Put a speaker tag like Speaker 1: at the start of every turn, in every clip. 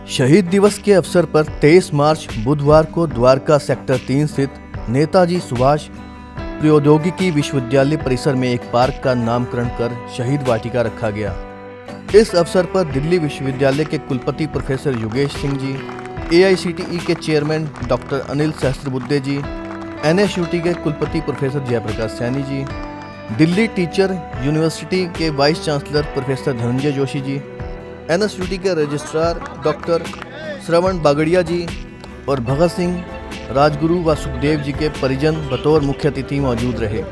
Speaker 1: शहीद दिवस के अवसर पर 23 मार्च बुधवार को द्वारका सेक्टर 3 स्थित नेताजी सुभाष प्रौद्योगिकी विश्वविद्यालय परिसर में एक पार्क का नामकरण कर शहीद वाटिका रखा गया। इस अवसर पर दिल्ली विश्वविद्यालय के कुलपति प्रोफेसर योगेश सिंह जी, AICTE के chairman doctor Anil Sahasrabudhe ji, NSUT के कुलपति professor Jaiprakash Saini ji, Delhi teacher university के vice chancellor professor Dhananjay Joshi ji, NSUT के रजिस्ट्रार डॉक्टर श्रवण बागड़िया जी और भगत सिंह, राजगुरु व सुखदेव जी के परिजन बतौर मुख्य अतिथि मौजूद रहे।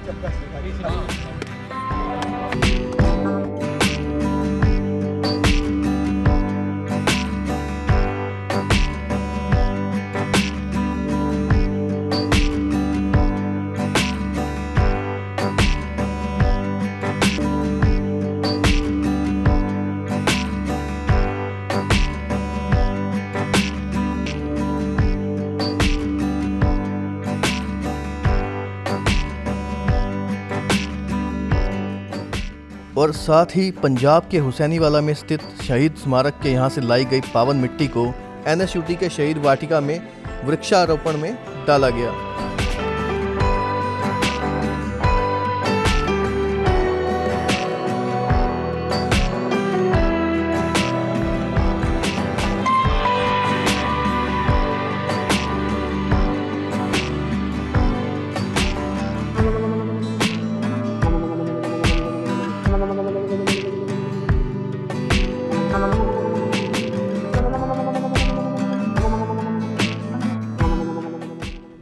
Speaker 1: और साथ ही पंजाब के हुसैनीवाला में स्थित शहीद स्मारक के यहाँ से लाई गई पावन मिट्टी को NSUT के शहीद वाटिका में वृक्षारोपण में डाला गया।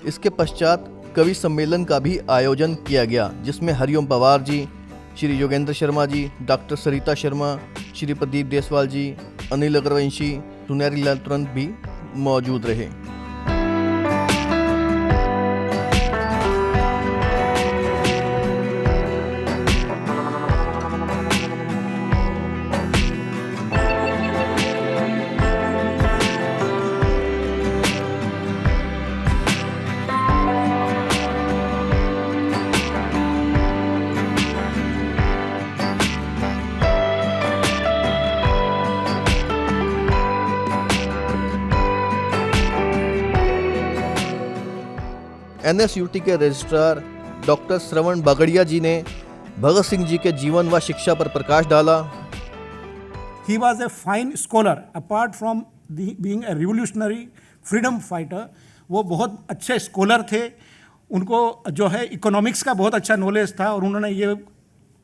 Speaker 1: इसके पश्चात कवि सम्मेलन का भी आयोजन किया गया, जिसमें हरिओम पवार जी, श्री योगेंद्र शर्मा जी, डॉक्टर सरिता शर्मा, श्री प्रदीप देसवाल जी, अनिल अग्रवंशी, सुनहरी लाल तुरंत भी मौजूद रहे। NSUT के रजिस्ट्रार डॉक्टर श्रवण बागड़िया जी ने भगत सिंह जी के जीवन व शिक्षा पर प्रकाश डाला।
Speaker 2: He was a fine scholar, apart from being a revolutionary freedom fighter. वो बहुत अच्छे स्कॉलर थे। उनको जो है इकोनॉमिक्स का बहुत अच्छा नॉलेज था और उन्होंने ये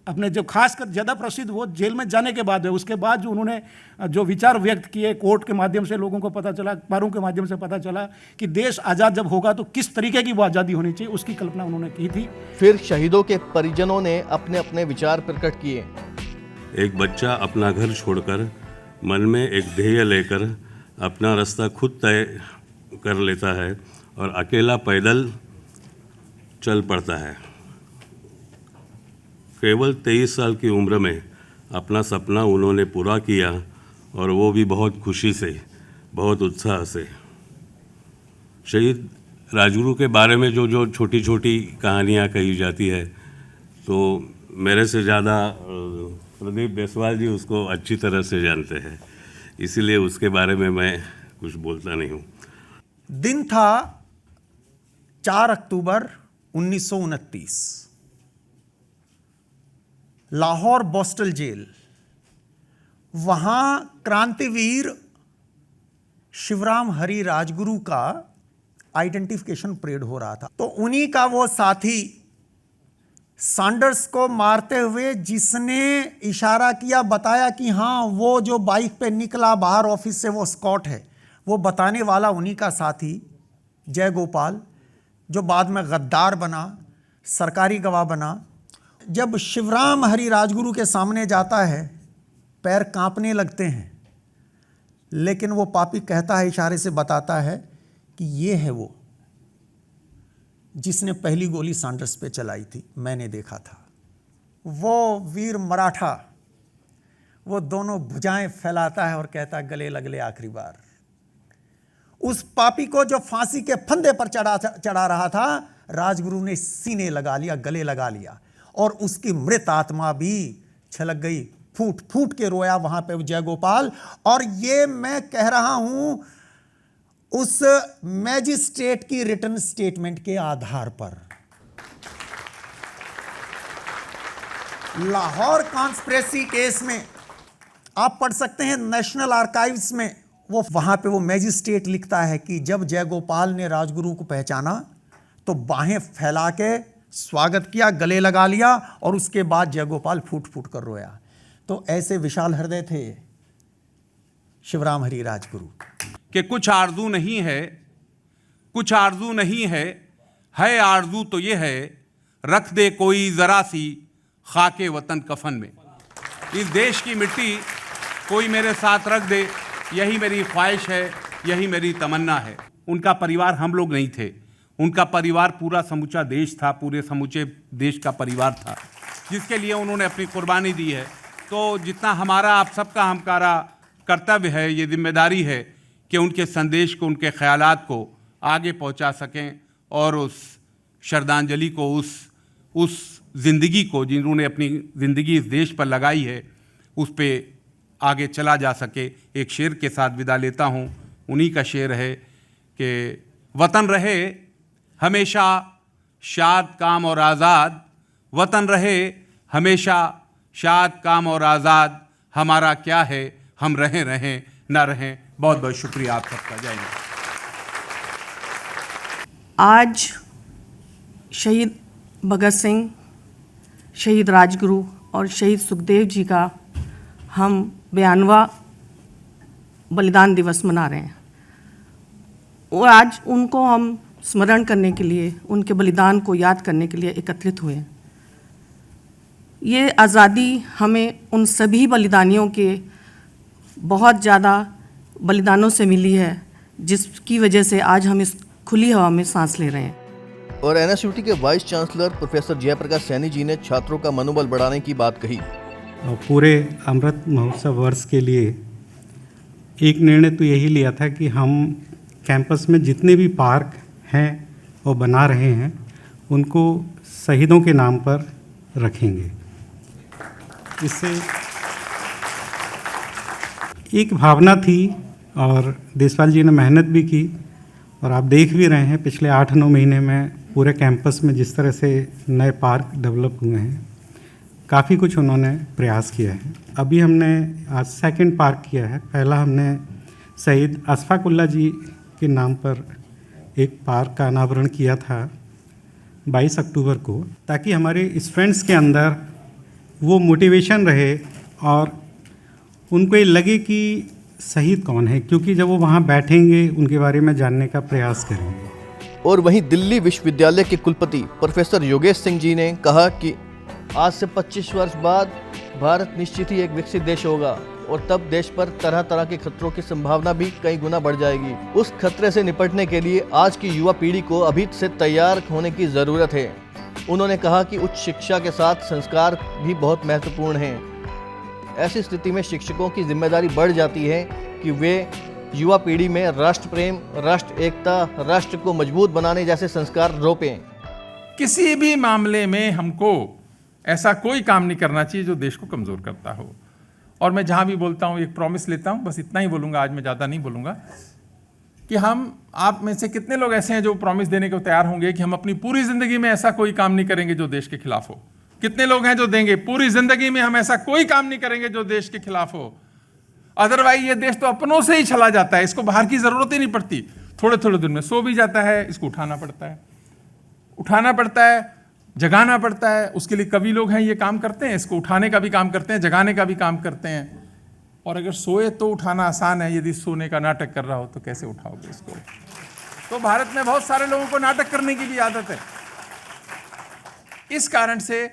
Speaker 2: अपने जो खासकर ज़्यादा प्रसिद्ध वो जेल में जाने के बाद है, उसके बाद जो उन्होंने जो विचार व्यक्त किए, कोर्ट के माध्यम से लोगों को पता चला, अखबारों के माध्यम से पता चला कि देश आज़ाद जब होगा तो किस तरीके की वो आज़ादी होनी चाहिए, उसकी कल्पना उन्होंने की थी।
Speaker 1: फिर शहीदों के परिजनों ने अपने अपने विचार प्रकट किए।
Speaker 3: एक बच्चा अपना घर छोड़कर मन में एक ध्येय लेकर अपना रास्ता खुद तय कर लेता है और अकेला पैदल चल पड़ता है। केवल 23 साल की उम्र में अपना सपना उन्होंने पूरा किया और वो भी बहुत खुशी से, बहुत उत्साह से। शहीद राजगुरु के बारे में जो छोटी छोटी कहानियाँ कही जाती है, तो मेरे से ज़्यादा प्रदीप देसवाल जी उसको अच्छी तरह से जानते हैं, इसीलिए उसके बारे में मैं कुछ बोलता नहीं हूँ।
Speaker 4: दिन था 4 अक्टूबर 1929। लाहौर बोस्टल जेल, वहाँ क्रांतिवीर शिवराम हरी राजगुरु का आइडेंटिफिकेशन परेड हो रहा था। तो उन्हीं का वो साथी सैंडर्स को मारते हुए जिसने इशारा किया, बताया कि हाँ वो जो बाइक पे निकला बाहर ऑफिस से वो स्कॉट है, वो बताने वाला उन्हीं का साथी जय गोपाल, जो बाद में गद्दार बना, सरकारी गवाह बना। जब शिवराम हरी राजगुरु के सामने जाता है, पैर कांपने लगते हैं, लेकिन वो पापी कहता है, इशारे से बताता है कि ये है वो जिसने पहली गोली सैंडर्स पे चलाई थी, मैंने देखा था। वो वीर मराठा वो दोनों भुजाएं फैलाता है और कहता है, गले लग ले आखिरी बार। उस पापी को जो फांसी के फंदे पर चढ़ा रहा था, राजगुरु ने सीने लगा लिया, गले लगा लिया और उसकी मृत आत्मा भी छलक गई फूट फूट के रोया वहां पे जयगोपाल। और ये मैं कह रहा हूं उस मैजिस्ट्रेट की रिटन स्टेटमेंट के आधार पर। लाहौर कॉन्स्पिरेसी केस में आप पढ़ सकते हैं, नेशनल आर्काइव्स में वो वहां पे वो मैजिस्ट्रेट लिखता है कि जब जयगोपाल ने राजगुरु को पहचाना तो बाहें फैला के स्वागत किया, गले लगा लिया और उसके बाद जयगोपाल फूट फूट कर रोया। तो ऐसे विशाल हृदय थे शिवराम हरि राजगुरु।
Speaker 5: कि कुछ आरजू नहीं है, कुछ आरजू नहीं है आरजू तो ये है, रख दे कोई जरा सी खाके वतन कफन में। इस देश की मिट्टी कोई मेरे साथ रख दे, यही मेरी ख्वाहिश है, यही मेरी तमन्ना है। उनका परिवार हम लोग नहीं थे, उनका परिवार पूरा समूचा देश था, पूरे समूचे देश का परिवार था जिसके लिए उन्होंने अपनी कुर्बानी दी है। तो जितना हमारा आप सबका हमकारा कर्तव्य है, ये जिम्मेदारी है कि उनके संदेश को, उनके ख्यालात को आगे पहुंचा सकें और उस श्रद्धांजलि को, उस ज़िंदगी को जिन्होंने अपनी ज़िंदगी इस देश पर लगाई है, उस पे आगे चला जा सके। एक शेर के साथ विदा लेता हूँ, उन्हीं का शेर है कि वतन रहे हमेशा शाद काम और आज़ाद, वतन रहे हमेशा शाद काम और आज़ाद, हमारा क्या है हम रहें ना रहें। बहुत बहुत शुक्रिया आप सबका। जय हिंद।
Speaker 6: आज शहीद भगत सिंह, शहीद राजगुरु और शहीद सुखदेव जी का हम 92वां बलिदान दिवस मना रहे हैं और आज उनको हम स्मरण करने के लिए, उनके बलिदान को याद करने के लिए एकत्रित हुए हैं। ये आज़ादी हमें उन सभी बलिदानियों के बहुत ज़्यादा बलिदानों से मिली है, जिसकी वजह से आज हम इस खुली हवा में सांस ले रहे हैं।
Speaker 1: और एनएसयूटी के vice chancellor professor Jaiprakash Saini ji ने छात्रों का मनोबल बढ़ाने की बात कही।
Speaker 7: पूरे अमृत महोत्सव वर्ष के लिए एक निर्णय तो यही लिया था कि हम कैंपस में जितने भी पार्क हैं और बना रहे हैं उनको शहीदों के नाम पर रखेंगे। इससे एक भावना थी और देशपाल जी ने मेहनत भी की और आप देख भी रहे हैं पिछले 8-9 महीने में पूरे कैंपस में जिस तरह से नए पार्क डेवलप हुए हैं, काफ़ी कुछ उन्होंने प्रयास किया है। अभी हमने आज सेकंड पार्क किया है। पहला हमने शहीद अशफाक उल्लाह जी के नाम पर एक पार्क का अनावरण किया था 22 अक्टूबर को, ताकि हमारे स्टूडेंट्स के अंदर वो मोटिवेशन रहे और उनको ये लगे कि शहीद कौन है, क्योंकि जब वो वहाँ बैठेंगे उनके बारे में जानने का प्रयास करेंगे।
Speaker 1: और वहीं दिल्ली विश्वविद्यालय के कुलपति प्रोफेसर योगेश सिंह जी ने कहा कि आज से 25 वर्ष बाद भारत निश्चित ही एक विकसित देश होगा और तब देश पर तरह तरह के खतरों की संभावना भी कई गुना बढ़ जाएगी। उस खतरे से निपटने के लिए आज की युवा पीढ़ी को अभी से तैयार होने की ज़रूरत है। उन्होंने कहा कि उच्च शिक्षा के साथ संस्कार भी बहुत महत्वपूर्ण हैं। ऐसी स्थिति में शिक्षकों की जिम्मेदारी बढ़ जाती है कि वे युवा पीढ़ी में राष्ट्र प्रेम, राष्ट्र एकता, राष्ट्र को मजबूत बनाने जैसे संस्कार रोपें।
Speaker 8: किसी भी मामले में हमको ऐसा कोई काम नहीं करना चाहिए जो देश को कमज़ोर करता हो। और मैं जहाँ भी बोलता हूँ एक प्रॉमिस लेता हूँ, बस इतना ही बोलूँगा, आज मैं ज़्यादा नहीं बोलूँगा, कि हम आप में से कितने लोग ऐसे हैं जो प्रॉमिस देने को तैयार होंगे कि हम अपनी पूरी ज़िंदगी में ऐसा कोई काम नहीं करेंगे जो देश के खिलाफ हो। कितने लोग हैं जो देंगे पूरी ज़िंदगी में हम ऐसा कोई काम नहीं करेंगे जो देश के खिलाफ हो। अदरवाइज ये देश तो अपनों से ही चला जाता है, इसको बाहर की ज़रूरत ही नहीं पड़ती। थोड़े थोड़े दिन में सो भी जाता है, इसको उठाना पड़ता है, जगाना पड़ता है। उसके लिए कवि लोग हैं, ये काम करते हैं, इसको उठाने का भी काम करते हैं, जगाने का भी काम करते हैं। और अगर सोए तो उठाना आसान है, यदि सोने का नाटक कर रहा हो तो कैसे उठाओगे इसको। तो भारत में बहुत सारे लोगों को नाटक करने की भी आदत है। इस कारण से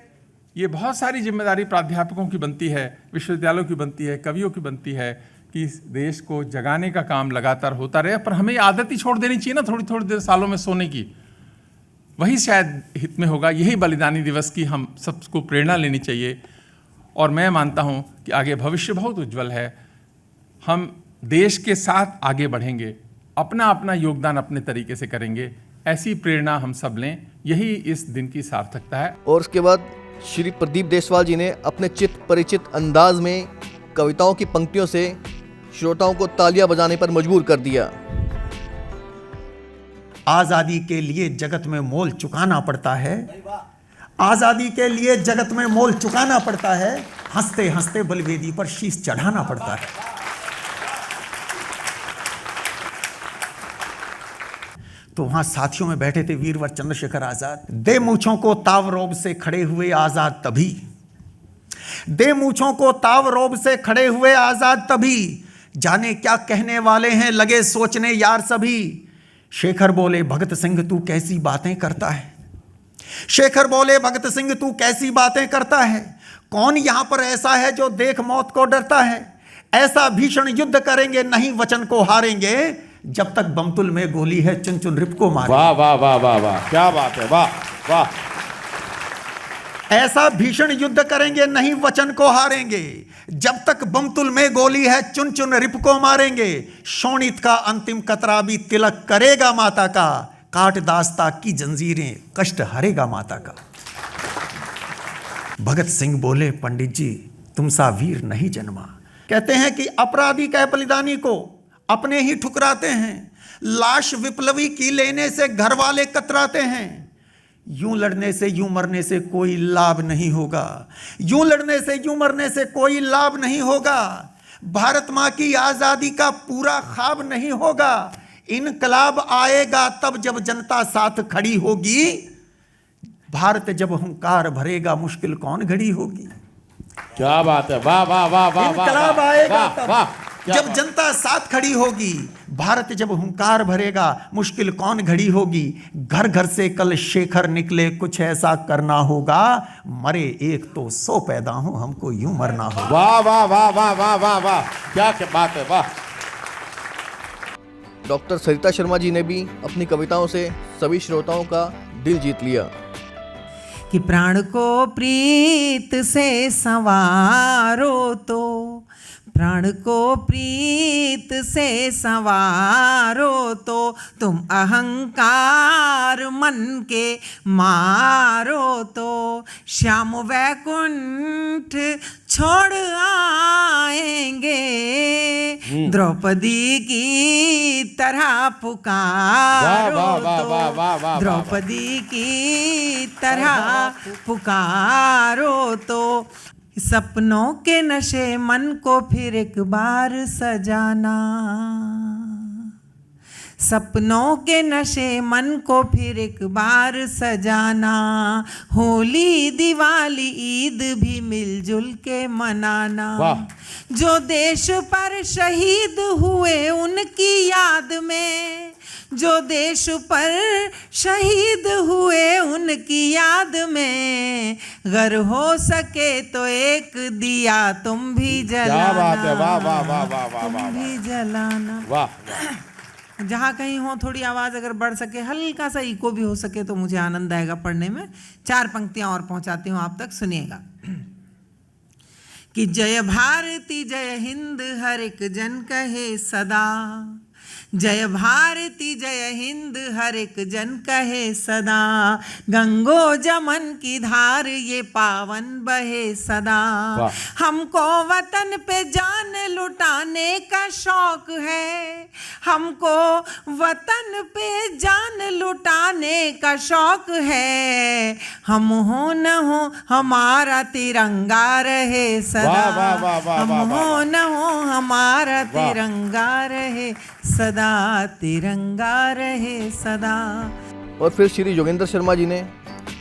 Speaker 8: ये बहुत सारी जिम्मेदारी प्राध्यापकों की बनती है, विश्वविद्यालयों की बनती है, कवियों की बनती है कि इस देश को जगाने का काम लगातार होता रहे। पर हमें आदत ही छोड़ देनी चाहिए ना थोड़ी थोड़ी देर सालों में सोने की। वही शायद हित में होगा। यही बलिदानी दिवस की हम सबको प्रेरणा लेनी चाहिए। और मैं मानता हूं कि आगे भविष्य बहुत उज्जवल है। हम देश के साथ आगे बढ़ेंगे, अपना अपना योगदान अपने तरीके से करेंगे। ऐसी प्रेरणा हम सब लें, यही इस दिन की सार्थकता है।
Speaker 1: और उसके बाद श्री प्रदीप देसवाल जी ने अपने चित परिचित अंदाज में कविताओं की पंक्तियों से श्रोताओं को तालियां बजाने पर मजबूर कर दिया।
Speaker 4: आजादी के लिए जगत में मोल चुकाना पड़ता है, आजादी के लिए जगत में मोल चुकाना पड़ता है, हंसते हंसते बलिवेदी पर शीश चढ़ाना पड़ता है। तो वहां साथियों में बैठे थे वीरवर चंद्रशेखर आजाद। दे मूछों को ताव रोब से खड़े हुए आजाद तभी, दे मूछों को ताव रोब से खड़े हुए आजाद तभी, जाने क्या कहने वाले हैं लगे सोचने यार सभी। शेखर बोले भगत सिंह तू कैसी बातें करता है, शेखर बोले भगत सिंह तू कैसी बातें करता है, कौन यहां पर ऐसा है जो देख मौत को डरता है। ऐसा भीषण युद्ध करेंगे नहीं वचन को हारेंगे, जब तक बमतुल में गोली है चुन चुन रिप को मारेंगे।
Speaker 9: वाह वाह वाह वाह वाह, क्या बात है, वाह वाह।
Speaker 4: ऐसा भीषण युद्ध करेंगे नहीं वचन को हारेंगे, जब तक बमतुल में गोली है चुन चुन रिप को मारेंगे। शोणित का अंतिम कतरा भी तिलक करेगा माता का, काट दास्ता की जंजीरें कष्ट हरेगा माता का। भगत सिंह बोले पंडित जी तुम सा वीर नहीं जन्मा। कहते हैं कि अपराधी कह बलिदानी को अपने ही ठुकराते हैं, लाश विप्लवी की लेने से घर वाले कतराते हैं। यूं लड़ने से यूं मरने से कोई लाभ नहीं होगा, यूं लड़ने से यूं मरने से कोई लाभ नहीं होगा। भारत मां की आजादी का पूरा ख्वाब नहीं होगा। इनकलाब आएगा तब जब जनता साथ खड़ी होगी, भारत जब हुंकार भरेगा मुश्किल कौन घड़ी होगी।
Speaker 9: क्या बात है, वाह वाह वाह वाह।
Speaker 4: इनकलाब आएगा तब
Speaker 9: वाह,
Speaker 4: जब जनता साथ खड़ी होगी, भारत जब हुंकार भरेगा मुश्किल कौन घड़ी होगी। घर घर से कल शेखर निकले कुछ ऐसा करना होगा, मरे एक तो 100 पैदा हो हमको यूं मरना होगा।
Speaker 9: वाह वाह वाह वाह वाह वाह वाह, क्या बात है, वाह।
Speaker 1: डॉक्टर सरिता शर्मा जी ने भी अपनी कविताओं से सभी श्रोताओं का दिल जीत लिया।
Speaker 10: कि प्राण को प्रीत से संवारो तो, प्राण को प्रीत से संवारो तो, तुम अहंकार मन के मारो तो, श्याम वैकुंठ छोड़ आएंगे, द्रौपदी की तरह पुकारो तो, द्रौपदी की तरह पुकारो तो। सपनों के नशे मन को फिर एक बार सजाना, सपनों के नशे मन को फिर एक बार सजाना। होली दिवाली ईद भी मिलजुल के मनाना। जो देश पर शहीद हुए उनकी याद में, जो देश पर शहीद हुए उनकी याद में, अगर हो सके तो एक दिया तुम भी जलाना।
Speaker 9: वाह वाह वाह वाह वाह,
Speaker 10: तुम भी जलाना।
Speaker 9: वाह।
Speaker 10: जहाँ कहीं हो थोड़ी आवाज़ अगर बढ़ सके, हल्का सा इको भी हो सके तो मुझे आनंद आएगा पढ़ने में। 4 पंक्तियां और पहुंचाती हूँ आप तक, सुनिएगा। कि जय भारती जय हिंद हर एक जन कहे सदा, जय भारती जय हिंद हर एक जन कहे सदा। गंगो जमन की धार ये पावन बहे सदा। हमको वतन पे जान लुटाने का शौक है, हमको वतन पे जान लुटाने का शौक है। हम हो न हो हमारा तिरंगा रहे सदा, हम हो न हो हमारा तिरंगा रहे सदा, तिरंगा रहे सदा।
Speaker 1: और फिर श्री योगेंद्र शर्मा जी ने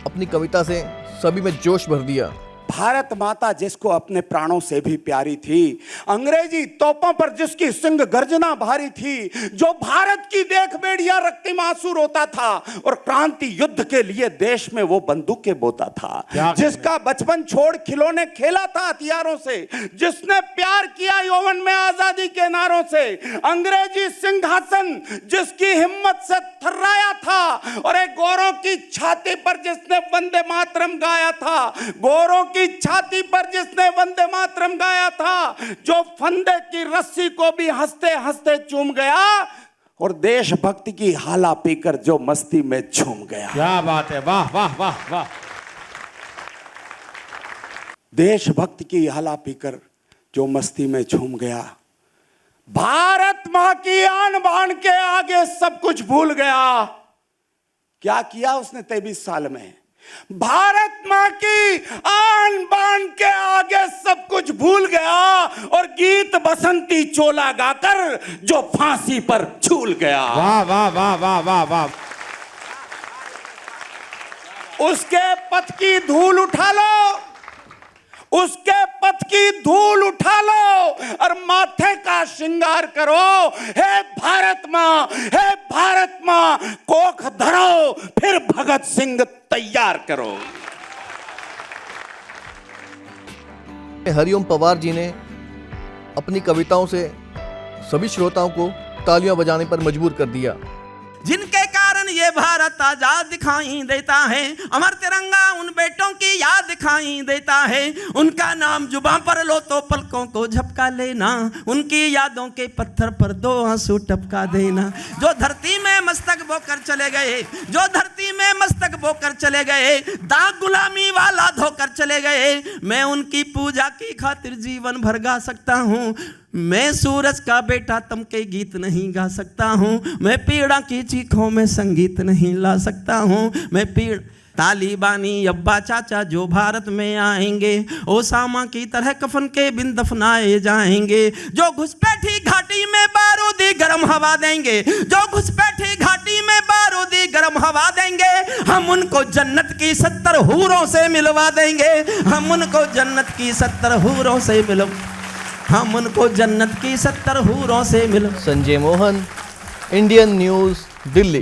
Speaker 1: अपनी कविता से सभी में जोश भर दिया।
Speaker 11: भारत माता जिसको अपने प्राणों से भी प्यारी थी, अंग्रेजी तोपों पर जिसकी सिंह गर्जना भारी थी, जो भारत की देख बेड़िया रक्तिम आंसू रोता था और क्रांति युद्ध के लिए देश में वो बंदूकें बोता था, जिसका बचपन छोड़ खिलौने खेला था हथियारों से, जिसने प्यार किया यौवन में आजादी के नारों से, अंग्रेजी सिंहासन जिसकी हिम्मत से थर्राया था और एक गोरों की छाती पर जिसने वंदे मातरम गाया था, गोरों की छाती पर जिसने वंदे मातरम गाया था, जो फंदे की रस्सी को भी हंसते हंसते चूम गया और देशभक्ति की हाला पीकर जो मस्ती में झूम गया।
Speaker 9: क्या बात है, वाह वाह वाह वाह।
Speaker 11: देशभक्ति की हाला पीकर जो मस्ती में झूम गया, भारत मां की आन बान के आगे सब कुछ भूल गया। क्या किया उसने 23 साल में? भारत मां की आन बान के आगे सब कुछ भूल गया और गीत बसंती चोला गाकर जो फांसी पर झूल गया।
Speaker 9: वाह वाह वाह वाह वाह वाह।
Speaker 11: उसके पथ की धूल उठा लो, उसके पथ की धूल उठा लो और माथे का श्रृंगार करो। हे भारत मां, हे भारत मां, कोख धरो, फिर भगत सिंह तैयार करो।
Speaker 1: हरिओम पवार जी ने अपनी कविताओं से सभी श्रोताओं को तालियां बजाने पर मजबूर कर दिया।
Speaker 12: जिनके कारण ये भारत आजाद दिखाई देता है, अमर तिरंगा उन बेटों की याद दिखाई देता है। उनका नाम जुबां पर लो तो पलकों को झपका लेना, उनकी यादों के पत्थर पर 2 आंसू टपका देना। जो धरती में मस्तक बोकर चले गए, जो धरती में मस्तक बोकर चले गए, दाग गुलामी वाला धोकर चले गए, मैं उनकी पूजा की खातिर जीवन भर गा सकता हूँ। मैं सूरज का बेटा तम के गीत नहीं गा सकता हूँ, मैं पीड़ा की चीखों में संगीत नहीं ला सकता हूँ। मैं पीड़ तालिबानी अब्बा चाचा जो भारत में आएंगे, ओसामा की तरह कफन के बिन दफनाए जाएंगे। जो घुसपैठी घाटी में बारूदी गर्म हवा देंगे, जो घुसपैठी घाटी में बारूदी गर्म हवा देंगे, हम उनको जन्नत की 70 हूरों से मिलवा देंगे। हम उनको जन्नत की 70 हूरों से हम उनको जन्नत की 70 हूरों से मिल।
Speaker 1: Sanjay Mohan, Indian news, Delhi.